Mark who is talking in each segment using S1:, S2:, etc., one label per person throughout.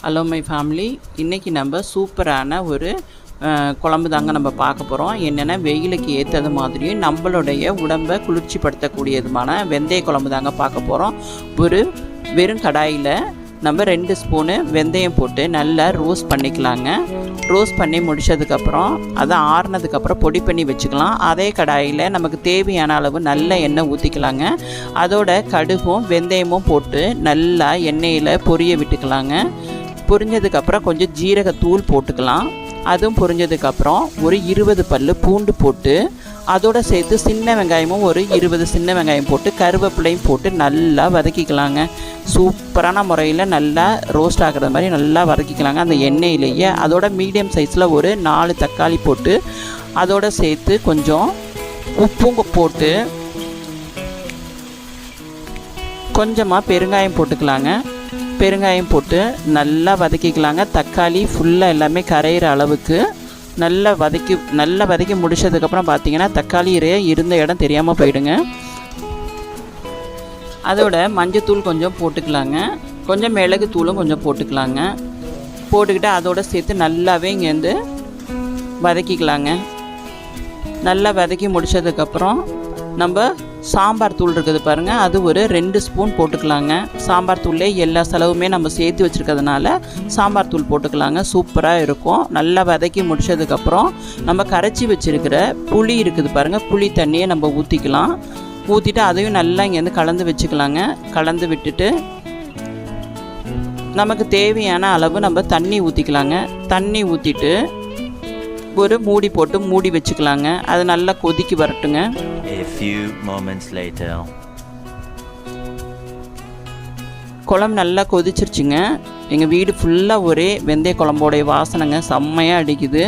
S1: Hello my family, இன்றைக்கி நம்ம சூப்பரான ஒரு குழம்பு தாங்க நம்ம பார்க்க போகிறோம். என்னென்னா வெயிலுக்கு ஏற்றது மாதிரியும் நம்மளுடைய உடம்பை குளிர்ச்சிப்படுத்தக்கூடியதுமான வெந்தய குழம்பு தாங்க பார்க்க போகிறோம். ஒரு வெறும் கடாயில் நம்ம 2 ஸ்பூனு வெந்தயம் போட்டு நல்லா ரோஸ்ட் பண்ணிக்கலாங்க. ரோஸ்ட் பண்ணி முடித்ததுக்கப்புறம் அதை ஆறுனதுக்கப்புறம் பொடி பண்ணி வச்சுக்கலாம். அதே கடாயில் நமக்கு தேவையான அளவு நல்ல எண்ணெய் ஊற்றிக்கலாங்க. அதோட கடுகும் வெந்தயமும் போட்டு நல்லா எண்ணெயில் பொரிய விட்டுக்கலாங்க. பொரிஞ்சதுக்கப்புறம் கொஞ்சம் ஜீரகத்தூள் போட்டுக்கலாம். அதுவும் பொரிஞ்சதுக்கப்புறம் ஒரு 20 பல் பூண்டு போட்டு அதோடு சேர்த்து சின்ன வெங்காயமும் ஒரு 20 சின்ன வெங்காயம் போட்டு கருவேப்பிலையும் போட்டு நல்லா வதக்கிக்கலாங்க. சூப்பரான முறையில் நல்லா ரோஸ்ட் ஆகிற மாதிரி நல்லா வதக்கிக்கலாங்க அந்த எண்ணெயிலேயே. அதோட மீடியம் சைஸில் ஒரு 4 தக்காளி போட்டு அதோடு சேர்த்து கொஞ்சம் உப்பும் போட்டு கொஞ்சமாக பெருங்காயம் போட்டுக்கலாங்க. பெருங்காயம் போட்டு நல்லா வதக்கிக்கலாங்க. தக்காளி ஃபுல்லாக எல்லாமே கரையிற அளவுக்கு நல்லா வதக்கி முடிச்சதுக்கப்புறம் பார்த்திங்கன்னா தக்காளி இருந்த இடம் தெரியாமல் போயிடுங்க. அதோட மஞ்சத்தூள் கொஞ்சம் போட்டுக்கலாங்க. கொஞ்சம் மிளகு தூளும் கொஞ்சம் போட்டுக்கலாங்க. போட்டுக்கிட்டு அதோடு சேர்த்து நல்லாவே இங்கேருந்து வதக்கிக்கலாங்க. நல்லா வதக்கி முடித்ததுக்கப்புறம் நம்ம சாம்பார் தூள் இருக்குது பாருங்கள், அது ஒரு 2 ஸ்பூன் போட்டுக்கலாங்க. சாம்பார் தூள்லே எல்லா செலவுமே நம்ம சேர்த்து வச்சுருக்கிறதுனால சாம்பார் தூள் போட்டுக்கலாங்க. சூப்பராக இருக்கும். நல்லா வதக்கி முடித்ததுக்கப்புறம் நம்ம கரைச்சி வச்சுருக்கிற புளி இருக்குது பாருங்கள், புளி தண்ணியை நம்ம ஊற்றிக்கலாம். ஊற்றிட்டு அதையும் நல்லா இங்கேருந்து கலந்து வச்சுக்கலாங்க. கலந்து விட்டுட்டு நமக்கு தேவையான அளவு நம்ம தண்ணி ஊற்றிக்கலாங்க. தண்ணி ஊற்றிட்டு ஒரு மூடி போட்டு மூடி வச்சுக்கலாங்க. அது நல்லா கொதிக்கி வரட்டுங்க.
S2: A few moments later.
S1: குழம்பு நல்லா கொதிச்சிருச்சுங்க. எங்கள் வீடு ஃபுல்லாக ஒரே வெந்தய குழம்போடைய வாசனைங்க செம்மையாக அடிக்குது.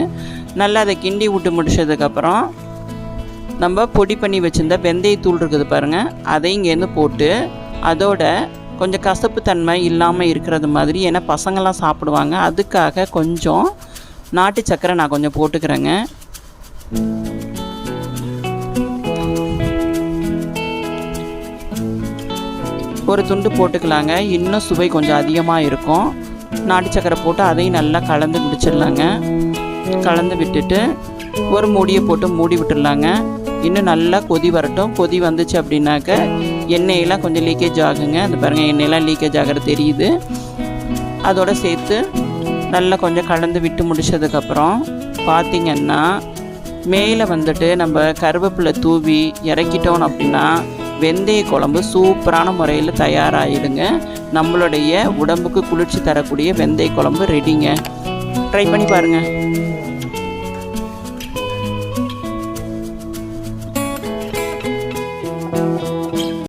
S1: நல்லா அதை கிண்டி விட்டு முடிச்சதுக்கப்புறம் நம்ம பொடி பண்ணி வச்சுருந்த வெந்தயத்தூள் இருக்குது பாருங்கள், அதை இங்கேருந்து போட்டு அதோட கொஞ்சம் கசப்பு தன்மை இல்லாமல் இருக்கிறது மாதிரி, ஏன்னா பசங்கள்லாம் சாப்பிடுவாங்க, அதுக்காக கொஞ்சம் நாட்டு சக்கரை நான் கொஞ்சம் போட்டுக்கிறேங்க. ஒரு துண்டு போட்டுக்கலாங்க, இன்னும் சுவை கொஞ்சம் அதிகமாக இருக்கும். நாட்டு சக்கரை போட்டு அதையும் நல்லா கலந்து முடிச்சிடலாங்க. கலந்து விட்டுட்டு ஒரு மூடியை போட்டு மூடி விட்டுடலாங்க. இன்னும் நல்லா கொதி வரட்டும். கொதி வந்துச்சு அப்படின்னாக்க எண்ணெயெல்லாம் கொஞ்சம் லீக்கேஜ் ஆகுங்க. அந்த பாருங்கள், எண்ணெயெல்லாம் லீக்கேஜ் ஆகிறது தெரியுது. அதோடு சேர்த்து நல்லா கொஞ்சம் கலந்து விட்டு முடிச்சதுக்கப்புறம் பார்த்திங்கன்னா மேலே வந்துட்டு நம்ம கருவேப்பிலை தூவி இறக்கிட்டோம் அப்படின்னா வெந்தய குழம்பு சூப்பரான முறையில் தயாராகிடுங்க. நம்மளுடைய உடம்புக்கு குளிர்ச்சி தரக்கூடிய வெந்தய குழம்பு ரெடிங்க. ட்ரை பண்ணி பாருங்கள்.